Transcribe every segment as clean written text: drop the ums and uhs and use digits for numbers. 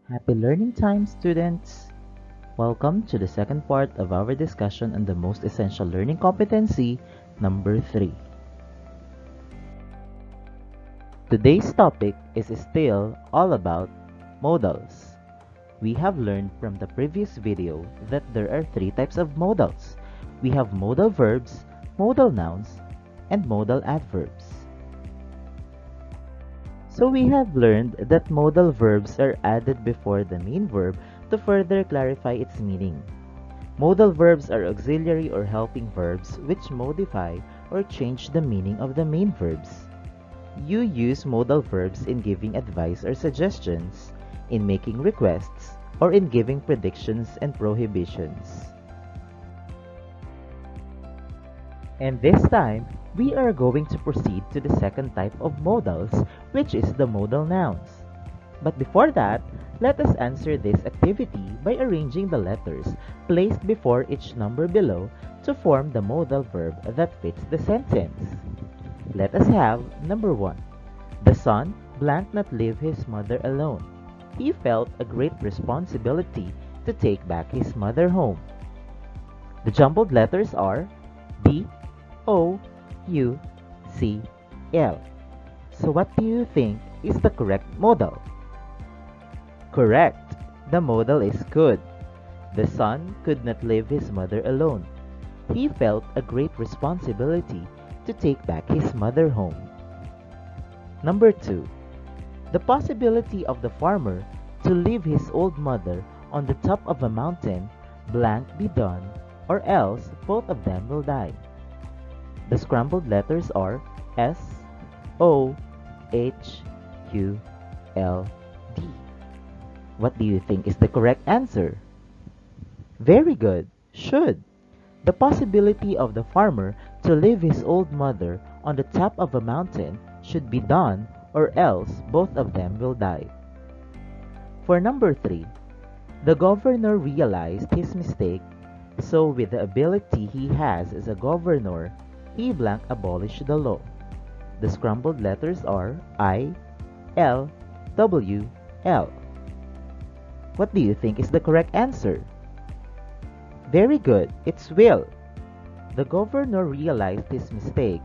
Happy learning time, students! Welcome to the second part of our discussion on the most essential learning competency, number 3. Today's topic is still all about modals. We have learned from the previous video that there are 3 types of modals. We have modal verbs, modal nouns, and modal adverbs. So we have learned that modal verbs are added before the main verb to further clarify its meaning. Modal verbs are auxiliary or helping verbs which modify or change the meaning of the main verbs. You use modal verbs in giving advice or suggestions, in making requests, or in giving predictions and prohibitions. And this time, we are going to proceed to the second type of modals, which is the modal nouns. But before that, let us answer this activity by arranging the letters placed before each number below to form the modal verb that fits the sentence. Let us have number 1. The son blank not leave his mother alone. He felt a great responsibility to take back his mother home. The jumbled letters are D, O, U, C, L. So what do you think is the correct modal? Correct. The modal is could. The son could not leave his mother alone. He felt a great responsibility to take back his mother home. Number 2. The possibility of the farmer to leave his old mother on the top of a mountain blank be done, or else both of them will die. The scrambled letters are S, O, H, U, L, D. What do you think is the correct answer? Very good. Should. The possibility of the farmer to leave his old mother on the top of a mountain should be done, or else both of them will die. For number 3, the governor realized his mistake, so with the ability he has as a governor, he blank abolished the law. The scrambled letters are I, L, W, L. What do you think is the correct answer? Very good, it's will. The governor realized his mistake,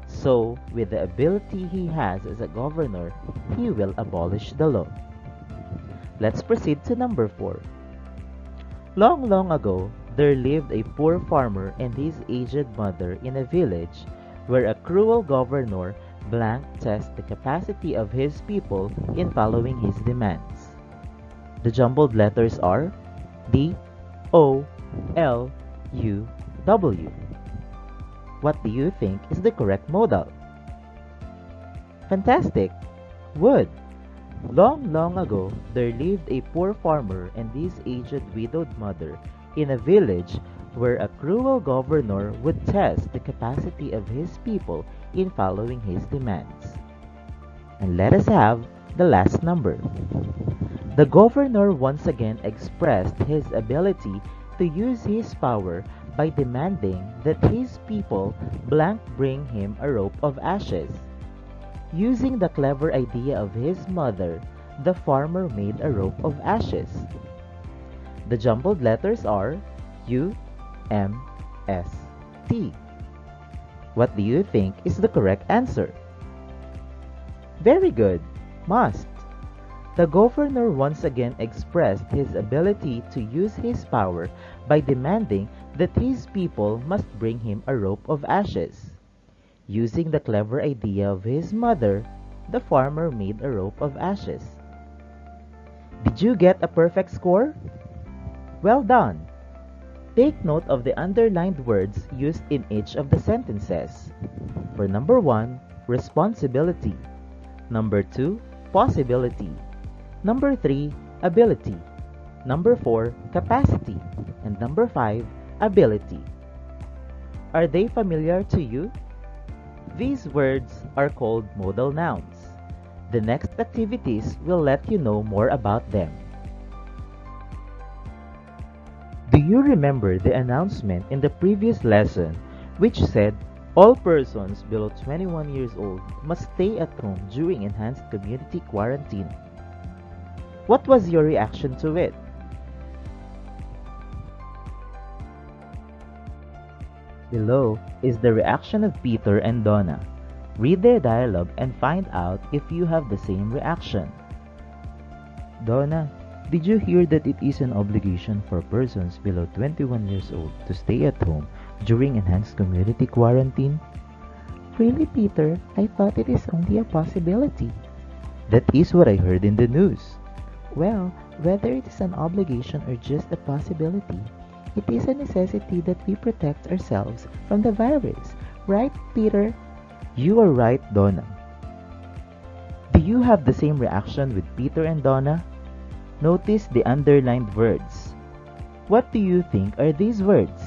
so with the ability he has as a governor, he will abolish the law. Let's proceed to number 4. Long, long ago, there lived a poor farmer and his aged mother in a village where a cruel governor blank tested the capacity of his people in following his demands. The jumbled letters are D, O, L, U, W. What do you think is the correct modal? Fantastic! Would. Long, long ago, there lived a poor farmer and his aged widowed mother in a village where a cruel governor would test the capacity of his people in following his demands. And let us have the last number. The governor once again expressed his ability to use his power by demanding that his people blank bring him a rope of ashes. Using the clever idea of his mother, the farmer made a rope of ashes. The jumbled letters are U, M, S, T. What do you think is the correct answer? Very good. Must. The governor once again expressed his ability to use his power by demanding that his people must bring him a rope of ashes. Using the clever idea of his mother, the farmer made a rope of ashes. Did you get a perfect score? Well done! Take note of the underlined words used in each of the sentences. For number 1, responsibility. Number 2, possibility. Number 3, ability. Number 4, capacity. And number 5, ability. Are they familiar to you? These words are called modal nouns. The next activities will let you know more about them. Do you remember the announcement in the previous lesson which said all persons below 21 years old must stay at home during enhanced community quarantine? What was your reaction to it? Below is the reaction of Peter and Donna. Read their dialogue and find out if you have the same reaction. Donna, did you hear that it is an obligation for persons below 21 years old to stay at home during enhanced community quarantine? Really, Peter? I thought it is only a possibility. That is what I heard in the news. Well, whether it is an obligation or just a possibility, it is a necessity that we protect ourselves from the virus. Right, Peter? You are right, Donna. Do you have the same reaction with Peter and Donna? Notice the underlined words. What do you think are these words?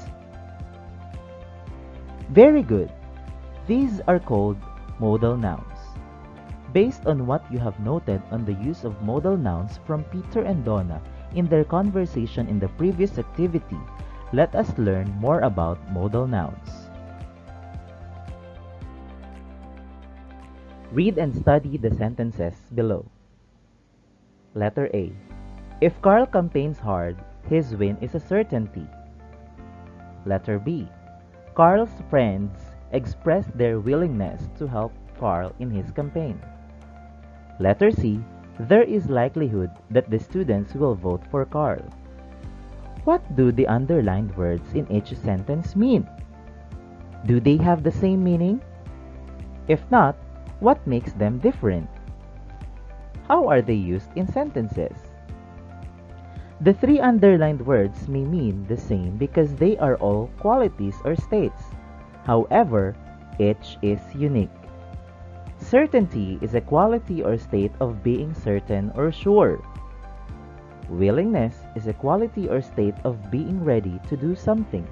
Very good. These are called modal nouns. Based on what you have noted on the use of modal nouns from Peter and Donna in their conversation in the previous activity, let us learn more about modal nouns. Read and study the sentences below. Letter A. If Carl campaigns hard, his win is a certainty. Letter B. Carl's friends expressed their willingness to help Carl in his campaign. Letter C. There is likelihood that the students will vote for Carl. What do the underlined words in each sentence mean? Do they have the same meaning? If not, what makes them different? How are they used in sentences? The three underlined words may mean the same because they are all qualities or states. However, each is unique. Certainty is a quality or state of being certain or sure. Willingness is a quality or state of being ready to do something.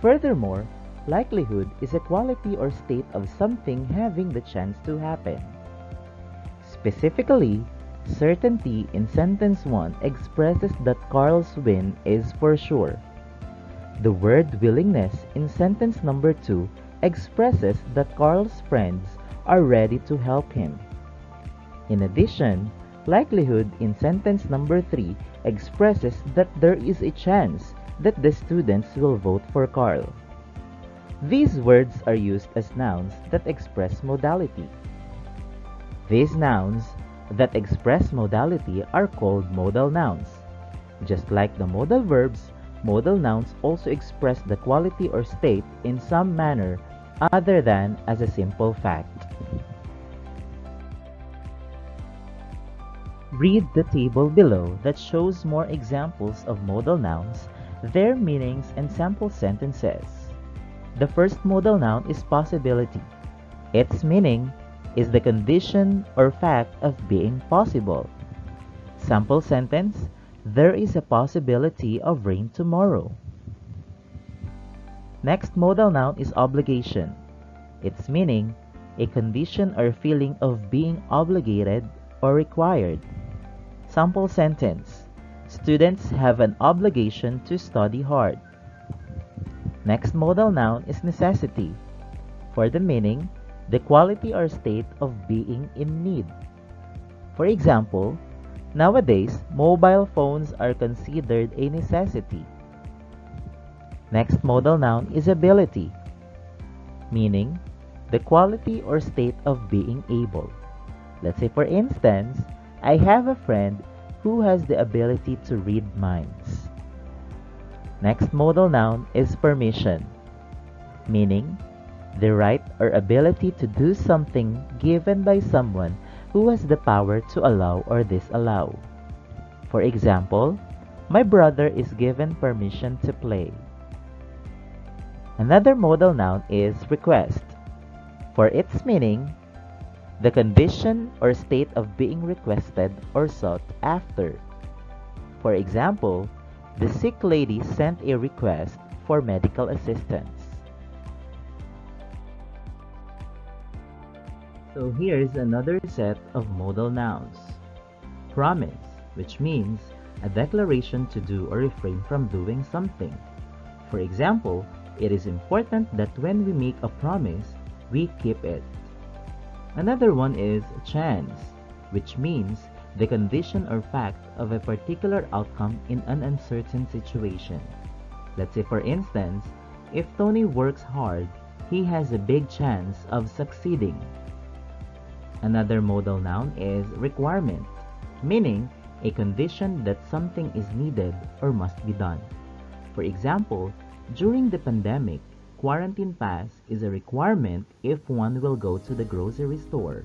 Furthermore, likelihood is a quality or state of something having the chance to happen. Specifically, certainty in sentence 1 expresses that Carl's win is for sure. The word willingness in sentence number 2 expresses that Carl's friends are ready to help him. In addition, likelihood in sentence number 3 expresses that there is a chance that the students will vote for Carl. These words are used as nouns that express modality. These nouns that express modality are called modal nouns. Just like the modal verbs, modal nouns also express the quality or state in some manner other than as a simple fact. Read the table below that shows more examples of modal nouns, their meanings, and sample sentences. The first modal noun is possibility. Its meaning is the condition or fact of being possible. Sample sentence: there is a possibility of rain tomorrow. Next modal noun is obligation. Its meaning, a condition or feeling of being obligated or required. Sample sentence: students have an obligation to study hard. Next modal noun is necessity. For the meaning, the quality or state of being in need. For example, nowadays, mobile phones are considered a necessity. Next modal noun is ability, meaning the quality or state of being able. Let's say, for instance, I have a friend who has the ability to read minds. Next modal noun is permission, meaning the right or ability to do something given by someone who has the power to allow or disallow. For example, my brother is given permission to play. Another modal noun is request. For its meaning, the condition or state of being requested or sought after. For example, the sick lady sent a request for medical assistance. So here's another set of modal nouns. Promise, which means a declaration to do or refrain from doing something. For example, it is important that when we make a promise, we keep it. Another one is chance, which means the condition or fact of a particular outcome in an uncertain situation. Let's say, for instance, if Tony works hard, he has a big chance of succeeding. Another modal noun is requirement, meaning a condition that something is needed or must be done. For example, during the pandemic, quarantine pass is a requirement if one will go to the grocery store.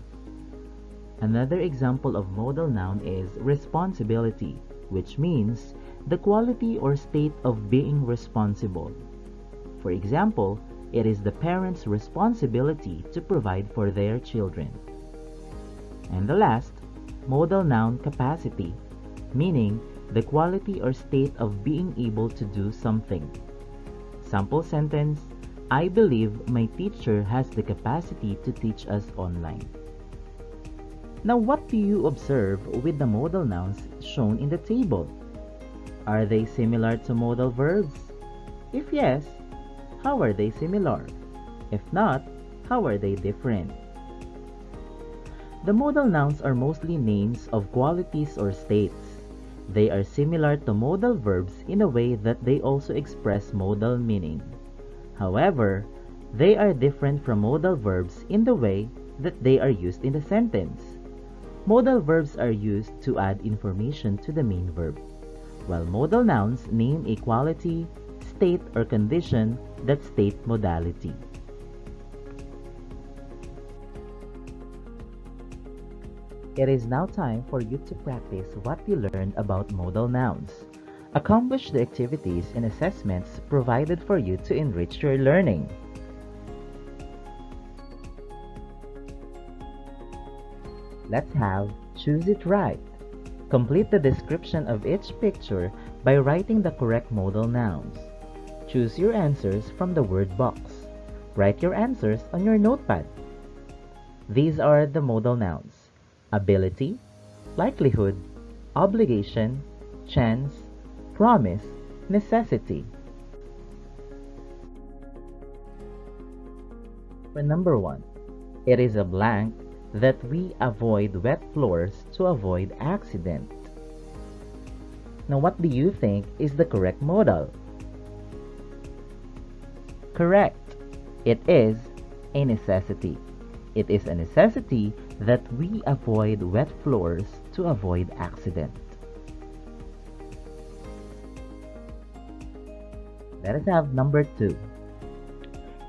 Another example of modal noun is responsibility, which means the quality or state of being responsible. For example, it is the parent's responsibility to provide for their children. And the last, modal noun capacity, meaning the quality or state of being able to do something. Sample sentence, I believe my teacher has the capacity to teach us online. Now, what do you observe with the modal nouns shown in the table? Are they similar to modal verbs? If yes, how are they similar? If not, how are they different? The modal nouns are mostly names of qualities or states. They are similar to modal verbs in a way that they also express modal meaning. However, they are different from modal verbs in the way that they are used in the sentence. Modal verbs are used to add information to the main verb, while modal nouns name a quality, state, or condition that state modality. It is now time for you to practice what you learned about modal nouns. Accomplish the activities and assessments provided for you to enrich your learning. Let's have Choose It Right. Complete the description of each picture by writing the correct modal nouns. Choose your answers from the word box. Write your answers on your notepad. These are the modal nouns: ability, likelihood, obligation, chance, promise, necessity. For number 1, it is a blank that we avoid wet floors to avoid accident. Now, what do you think is the correct modal? Correct. It is a necessity. It is a necessity that we avoid wet floors to avoid accident. Let us have number 2.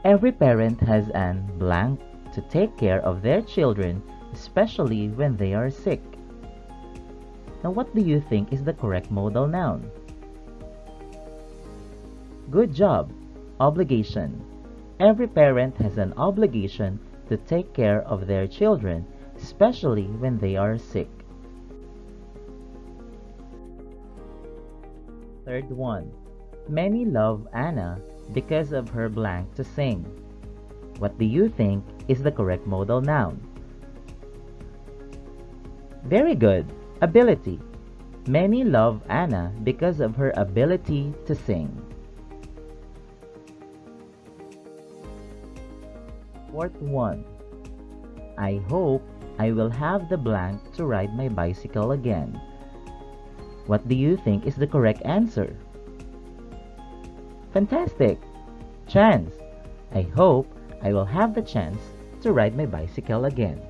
Every parent has an blank to take care of their children, especially when they are sick. Now, what do you think is the correct modal noun? Good job. Obligation. Every parent has an obligation to take care of their children, especially when they are sick. Third one. Many love Anna because of her blank to sing. What do you think is the correct modal noun? Very good. Ability. Many love Anna because of her ability to sing. Fourth one. I hope I will have the blank to ride my bicycle again. What do you think is the correct answer? Fantastic! Chance. I hope I will have the chance to ride my bicycle again.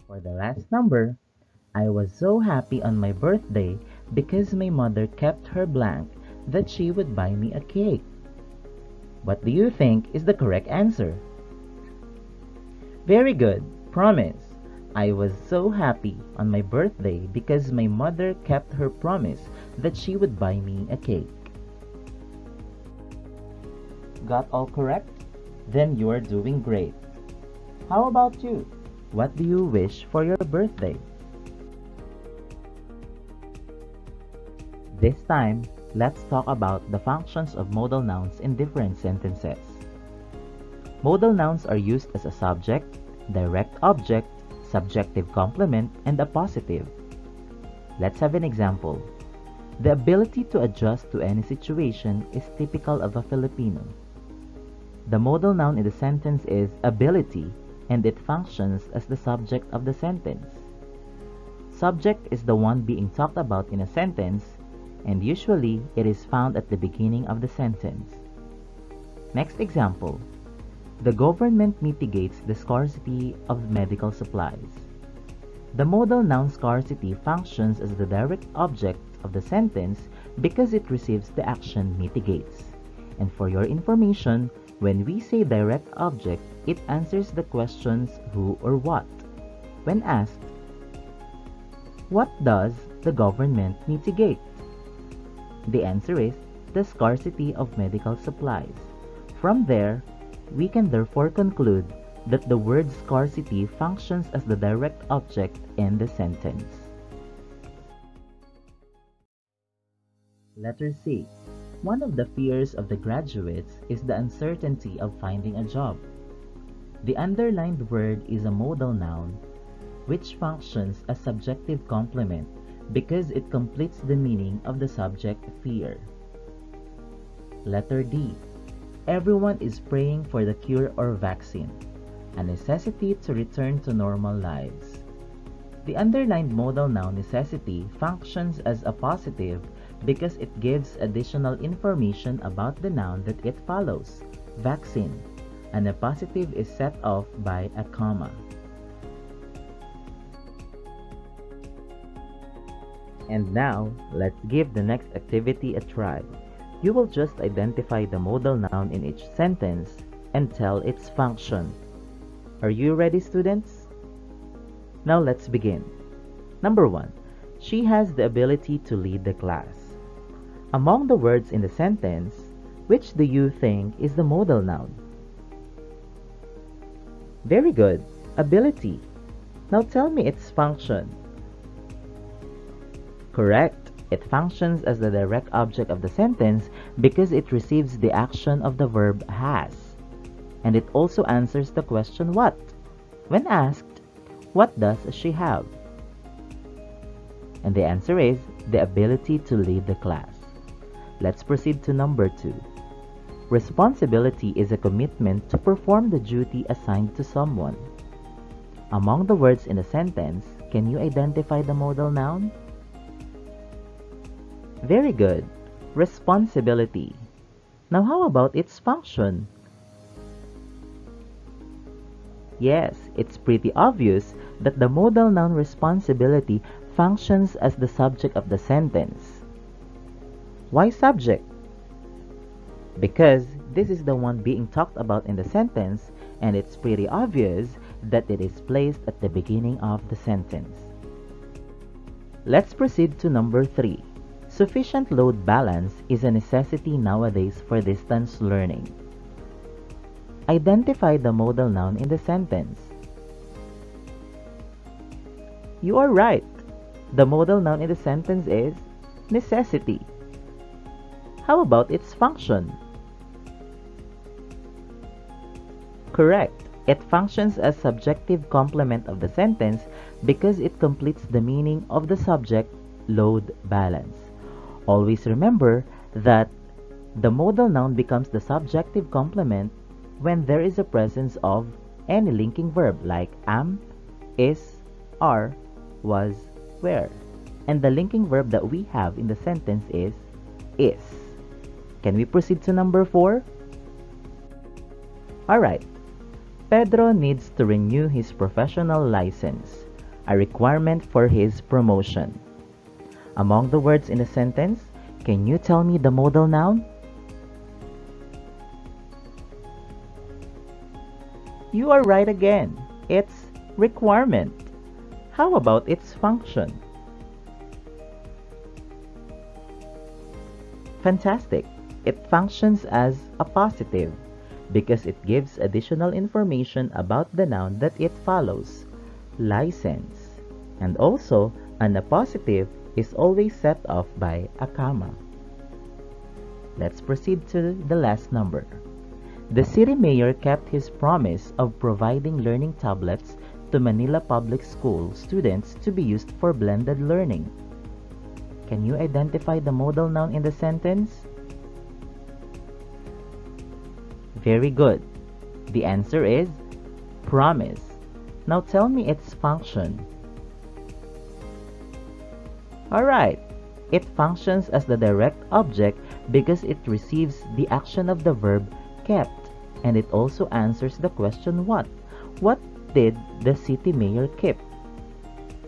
For the last number, I was so happy on my birthday because my mother kept her blank that she would buy me a cake. What do you think is the correct answer? Very good. Promise. I was so happy on my birthday because my mother kept her promise that she would buy me a cake. Got all correct? Then you are doing great. How about you? What do you wish for your birthday? This time, let's talk about the functions of modal nouns in different sentences. Modal nouns are used as a subject, direct object, subjective complement, and appositive. Let's have an example. The ability to adjust to any situation is typical of a Filipino. The modal noun in the sentence is ability, and it functions as the subject of the sentence. Subject is the one being talked about in a sentence, and usually it is found at the beginning of the sentence. Next example. The government mitigates the scarcity of medical supplies. The modal noun scarcity functions as the direct object of the sentence because it receives the action mitigates. And for your information, when we say direct object, it answers the questions who or what. When asked, what does the government mitigate? The answer is the scarcity of medical supplies. From there, we can therefore conclude that the word scarcity functions as the direct object in the sentence. Letter C. One of the fears of the graduates is the uncertainty of finding a job. The underlined word is a modal noun which functions as subjective complement because it completes the meaning of the subject fear. Letter D. Everyone is praying for the cure or vaccine, a necessity to return to normal lives. The underlined modal noun necessity functions as a positive because it gives additional information about the noun that it follows, vaccine, and a positive is set off by a comma. And now, let's give the next activity a try. You will just identify the modal noun in each sentence and tell its function. Are you ready, students? Now let's begin. Number 1. She has the ability to lead the class. Among the words in the sentence, which do you think is the modal noun? Very good. Ability. Now tell me its function. Correct. It functions as the direct object of the sentence because it receives the action of the verb has. And it also answers the question what? When asked, what does she have? And the answer is the ability to lead the class. Let's proceed to number 2. Responsibility is a commitment to perform the duty assigned to someone. Among the words in the sentence, can you identify the modal noun? Very good. Responsibility. Now how about its function? Yes, it's pretty obvious that the modal noun responsibility functions as the subject of the sentence. Why subject? Because this is the one being talked about in the sentence, and it's pretty obvious that it is placed at the beginning of the sentence. Let's proceed to number 3. Sufficient load balance is a necessity nowadays for distance learning. Identify the modal noun in the sentence. You are right. The modal noun in the sentence is necessity. How about its function? Correct. It functions as subjective complement of the sentence because it completes the meaning of the subject load balance. Always remember that the modal noun becomes the subjective complement when there is a presence of any linking verb like am, is, are, was, were. And the linking verb that we have in the sentence is. Can we proceed to number 4? Alright. Pedro needs to renew his professional license, a requirement for his promotion. Among the words in the sentence, can you tell me the modal noun? You are right again. It's requirement. How about its function? Fantastic. It functions as a positive because it gives additional information about the noun that it follows, license. And also, an appositive is always set off by a comma. Let's proceed to the last number. The city mayor kept his promise of providing learning tablets to Manila Public School students to be used for blended learning. Can you identify the modal noun in the sentence? Very good. The answer is Promise. Now tell me its function. Alright, it functions as the direct object because it receives the action of the verb kept, and it also answers the question what. What did the city mayor keep?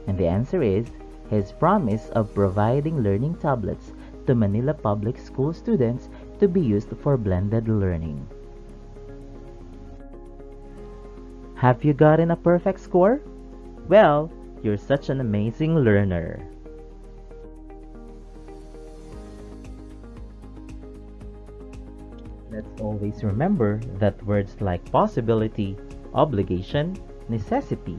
And the answer is his promise of providing learning tablets to Manila Public School students to be used for blended learning. Have you gotten a perfect score? Well, you're such an amazing learner. Let's always remember that words like possibility, obligation, necessity,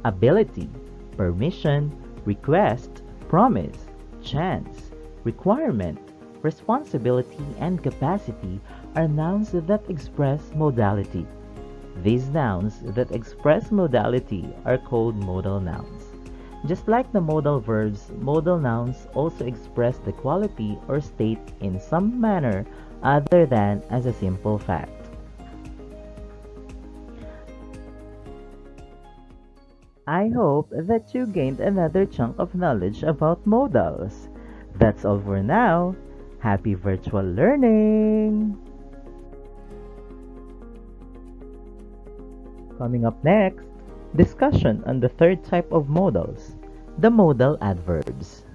ability, permission, request, promise, chance, requirement, responsibility, and capacity are nouns that express modality. These nouns that express modality are called modal nouns. Just like the modal verbs, modal nouns also express the quality or state in some manner other than as a simple fact. I hope that you gained another chunk of knowledge about modals. That's all for now. Happy virtual learning! Coming up next, discussion on the third type of modals, the modal adverbs.